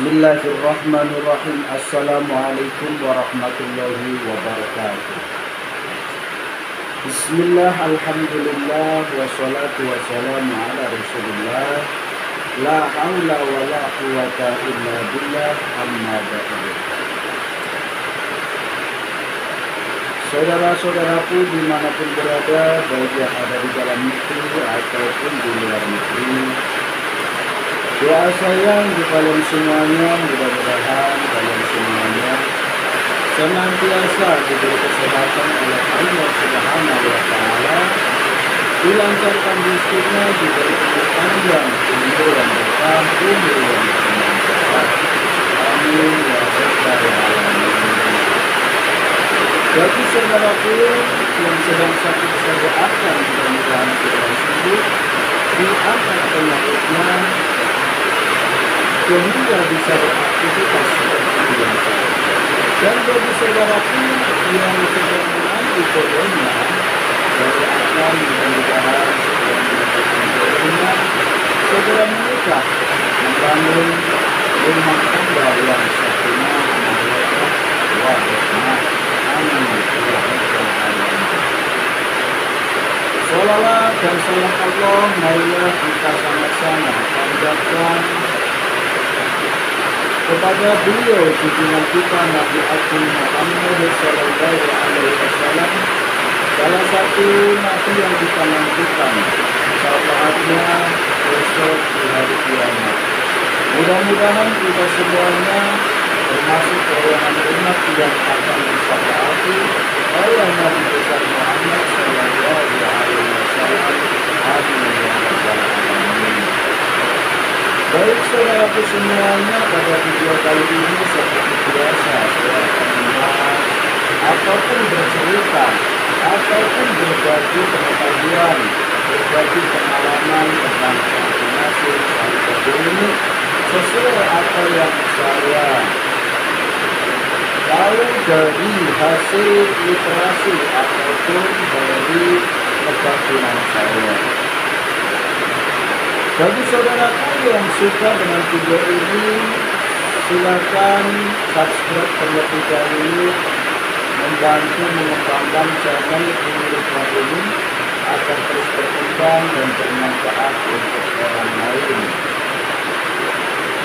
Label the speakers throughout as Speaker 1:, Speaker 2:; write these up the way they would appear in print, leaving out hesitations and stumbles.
Speaker 1: Bismillahirrahmanirrahim. Assalamualaikum warahmatullahi wabarakatuh. Bismillah, alhamdulillah, wassalatu wassalamu ala rasulillah. La haula wa la quwata illa billah, amma ba'du. Saudara-saudaraku dimanapun berada, baik yang ada di dalam negeri ataupun di luar negeri, doa saya untuk kalian semuanya, mudah-mudahan kalian semuanya senantiasa diberi kesehatan oleh Allah Subhanahu wa Ta'ala, dilancarkan rezekinya, diberi umur panjang, umur yang berkah, umur yang bermanfaat. Amin ya rabbal alamin. Bagi saudaraku yang sedang sakit, saya doakan mudah-mudahan segera sembuh, diangkat penyakitnya, sehingga bisa beraktivitas seperti biasa. Dan bagi saudaraku yang sedang menanti jodohnya, saya akan mudah-mudahan segera mendapatkan jodohnya, segera menikah, membangun rumah tangga yang sakinah, mawaddah, warahmah. Amin ya rabbal alamin. Sholawat dan salam Allah marilah kita sama-sama panjatkan kepada beliau junjungan kita Nabi Agung Muhammad sallallahu alaihi wasallam, salah satu nabi yang kita nantikan syafaatnya besok di hari kiamat. Mudah-mudahan kita semuanya termasuk golongan umat yang akan disyafaati oleh Nabi besar Muhammad sallallahu alaihi wasallam. Amin ya rabbal alamin. Baik saudaraku semuanya, pada video kali ini seperti biasa saya akan membahas ataupun bercerita ataupun berbagi pengetahuan, berbagi pengalaman tentang vaksinasi SARS-CoV ini sesuai apa yang saya tahu dari hasil literasi ataupun dari kebakuan saya. Bagi saudaraku yang suka dengan video ini, silakan subscribe terlebih dahulu, membantu mengembangkan channel Penelitian ini agar terus berkembang dan bermanfaat untuk orang lain.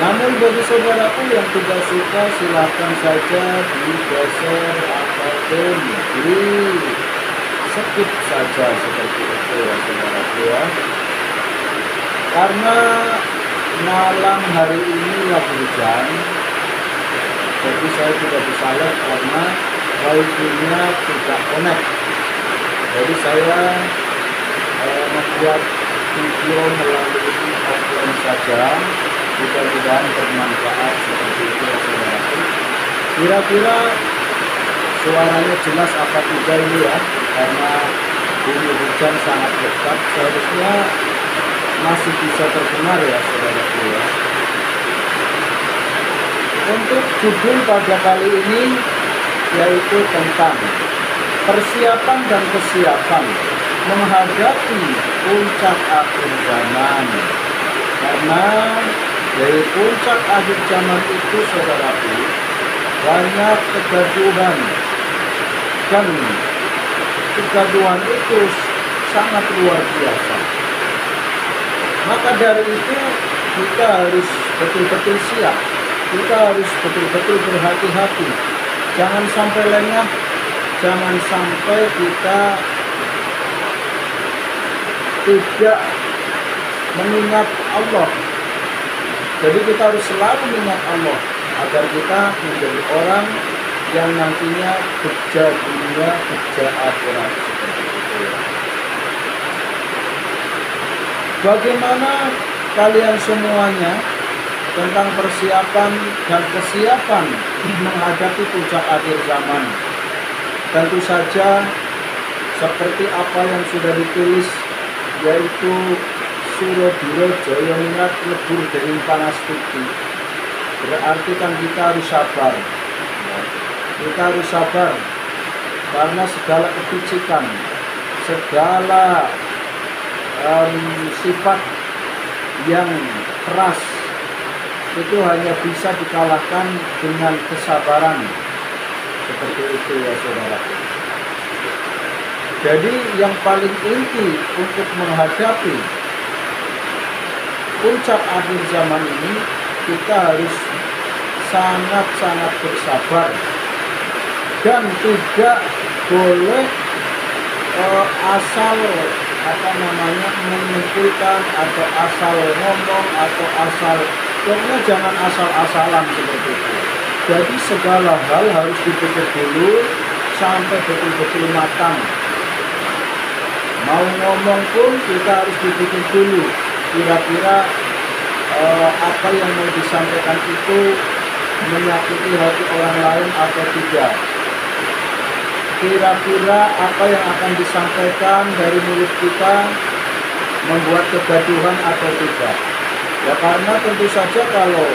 Speaker 1: Namun bagi saudaraku yang tidak suka, silakan saja digeser ataupun di skip saja seperti itu ya saudaraku ya. Karena malam hari ini lagi hujan, jadi saya tidak bisa live karena wifi-nya tidak connect. Jadi saya membuat video melalui offline saja, mudah-mudahan bermanfaat seperti itu ya saudaraku. Kira-kira suaranya jelas apa tidak ini ya, karena ini hujan sangat lebat, seharusnya masih bisa terdengar ya saudaraku ya. Untuk judul pada kali ini yaitu tentang persiapan dan kesiapan menghadapi puncak akhir zaman. Karena dari puncak akhir zaman itu saudaraku banyak kegaduhan, dan kegaduhan itu sangat luar biasa. Maka dari itu kita harus betul-betul siap, kita harus betul-betul berhati-hati. Jangan sampai lengah, jangan sampai kita tidak mengingat Allah. Jadi kita harus selalu mengingat Allah agar kita menjadi orang yang nantinya kerja dunia, kerja akhirat seperti itu. Bagaimana kalian semuanya tentang persiapan dan kesiapan menghadapi puncak akhir zaman? Tentu saja seperti apa yang sudah ditulis, yaitu Surodiro Joyoningrat lebur dari panas tuti. Berarti kan kita harus sabar. Kita harus sabar karena segala kepicikan, segala sifat yang keras itu hanya bisa dikalahkan dengan kesabaran. Seperti itu ya saudara. Jadi yang paling inti untuk menghadapi puncak akhir zaman ini, kita harus sangat-sangat bersabar dan tidak boleh asal menyimpulkan atau asal ngomong atau asal, pokoknya jangan asal-asalan seperti itu. Jadi segala hal harus dipikir dulu sampai betul-betul matang. Mau ngomong pun kita harus dipikir dulu, kira-kira apa yang mau disampaikan itu menyakiti hati orang lain atau tidak. Kira-kira apa yang akan disampaikan dari mulut kita membuat kegaduhan atau tidak. Ya karena tentu saja kalau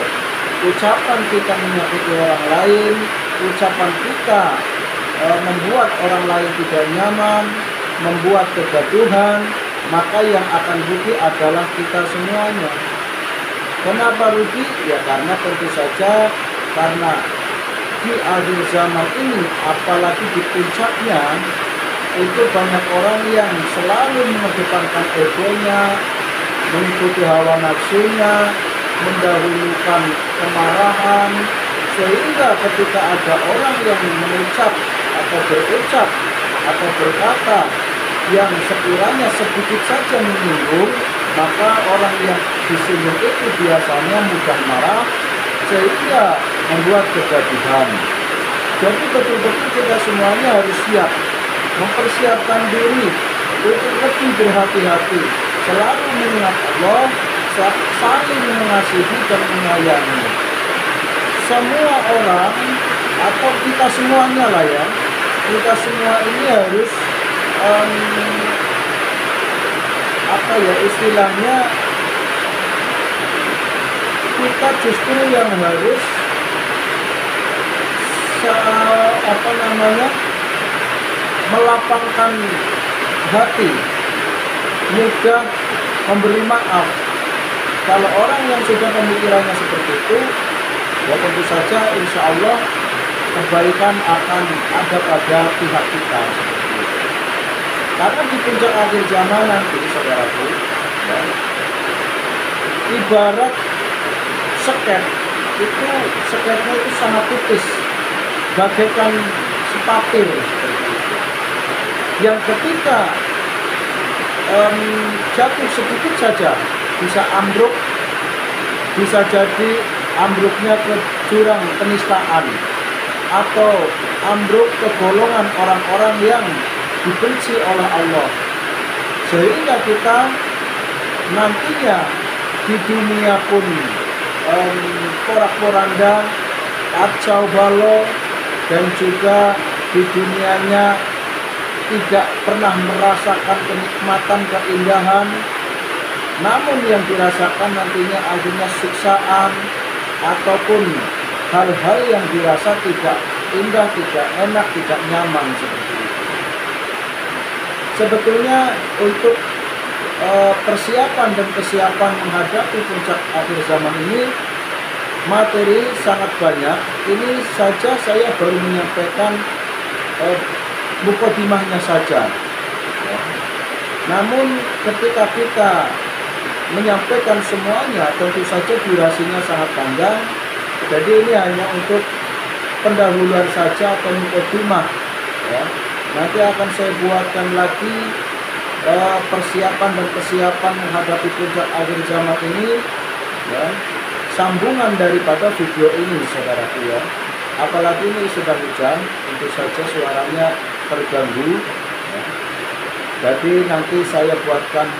Speaker 1: ucapan kita menyakiti orang lain, ucapan kita membuat orang lain tidak nyaman, membuat kegaduhan, maka yang akan rugi adalah kita semuanya. Kenapa rugi? Ya karena tentu saja karena di akhir zaman ini, apalagi di puncaknya, itu banyak orang yang selalu mengedepankan egonya, mengikuti hawa nafsunya, mendahulukan kemarahan, sehingga ketika ada orang yang mengucap atau berucap atau berkata yang sekiranya sedikit saja menyinggung, maka orang yang disinggung itu biasanya mudah marah sehingga membuat kegaduhan. Jadi betul-betul kita semuanya harus siap, mempersiapkan diri untuk lebih berhati-hati, selalu mengingat Allah, saling mengasihi dan menyayangi. Semua orang atau kita semuanya lah ya, kita semua ini harus istilahnya kita justru yang harus melapangkan hati, mudah memberi maaf. Kalau orang yang sudah pemikirannya seperti itu, ya tentu saja insya Allah kebaikan akan ada pada pihak kita. Karena di puncak akhir zaman nanti, saudaraku, ya, ibarat seket itu, seketnya itu sangat tipis, bagaikan sepatir, yang ketika jatuh sedikit saja bisa ambruk, bisa jadi ambruknya ke jurang penistaan atau ambruk ke golongan orang-orang yang dibenci oleh Allah, sehingga kita nantinya di dunia pun porak-poranda, kacau balau, dan juga di dunianya tidak pernah merasakan kenikmatan, keindahan, namun yang dirasakan nantinya akhirnya siksaan ataupun hal-hal yang dirasa tidak indah, tidak enak, tidak nyaman seperti itu. Sebetulnya untuk persiapan dan kesiapan menghadapi puncak akhir zaman ini, materi sangat banyak. Ini saja saya baru menyampaikan mukadimahnya saja. Namun ketika kita menyampaikan semuanya, tentu saja durasinya sangat panjang. Jadi ini hanya untuk pendahuluan saja atau mukadimah. Ya. Nanti akan saya buatkan lagi persiapan dan kesiapan menghadapi puncak akhir zaman ini, ya, sambungan daripada video ini, saudaraku ya. Apalagi ini sudah hujan, tentu saja suaranya terganggu. Ya. Jadi nanti saya buatkan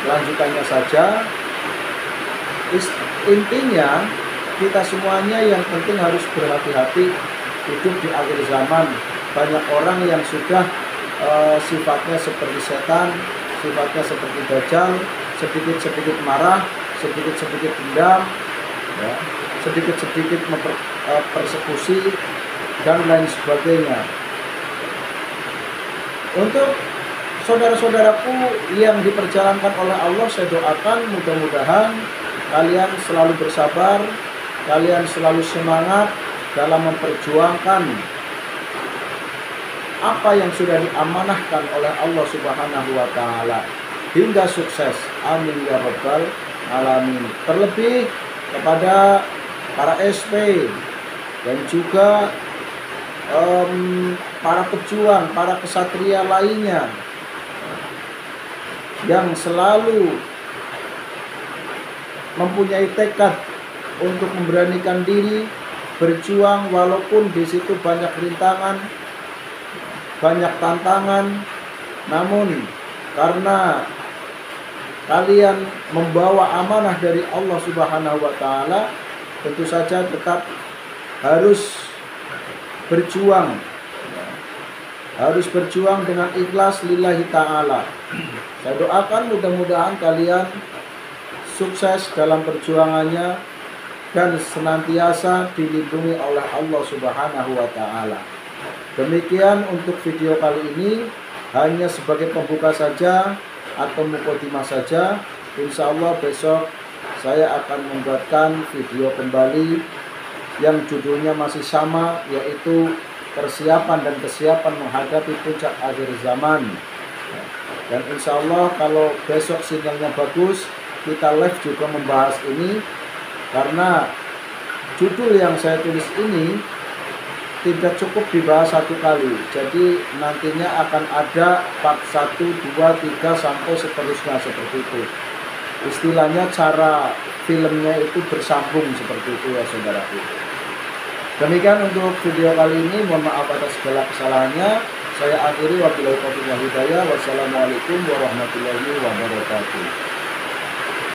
Speaker 1: lanjutannya saja. Intinya kita semuanya yang penting harus berhati-hati hidup di akhir zaman. Banyak orang yang sudah sifatnya seperti setan, sifatnya seperti dajjal, sedikit-sedikit marah, sedikit-sedikit dendam, ya, sedikit-sedikit persekusi, dan lain sebagainya. Untuk saudara-saudaraku yang diperjalankan oleh Allah, saya doakan mudah-mudahan kalian selalu bersabar, kalian selalu semangat dalam memperjuangkan apa yang sudah diamanahkan oleh Allah Subhanahu wa taala hingga sukses. Amin ya rabbal alamin. Terlebih kepada para SP dan juga para pejuang, para kesatria lainnya yang selalu mempunyai tekad untuk memberanikan diri berjuang walaupun di situ banyak rintangan, banyak tantangan, namun karena kalian membawa amanah dari Allah Subhanahu wa taala, tentu saja tetap harus berjuang. Harus berjuang dengan ikhlas lillahi ta'ala. Saya doakan mudah-mudahan kalian sukses dalam perjuangannya dan senantiasa dilindungi oleh Allah Subhanahu wa taala. Demikian untuk video kali ini, hanya sebagai pembuka saja atau mukadimah saja. Insya Allah besok saya akan membuatkan video kembali yang judulnya masih sama, yaitu persiapan dan kesiapan menghadapi puncak akhir zaman. Dan insya Allah kalau besok sinyalnya bagus, kita live juga membahas ini, karena judul yang saya tulis ini tidak cukup dibahas satu kali. Jadi nantinya akan ada part 1, 2, 3 sampai seterusnya seperti itu. Istilahnya cara filmnya itu bersambung seperti itu ya saudaraku. Demikian untuk video kali ini, mohon maaf atas segala kesalahannya. Saya akhiri, wabillahi taufiq wal hidayah. Wassalamualaikum warahmatullahi wabarakatuh.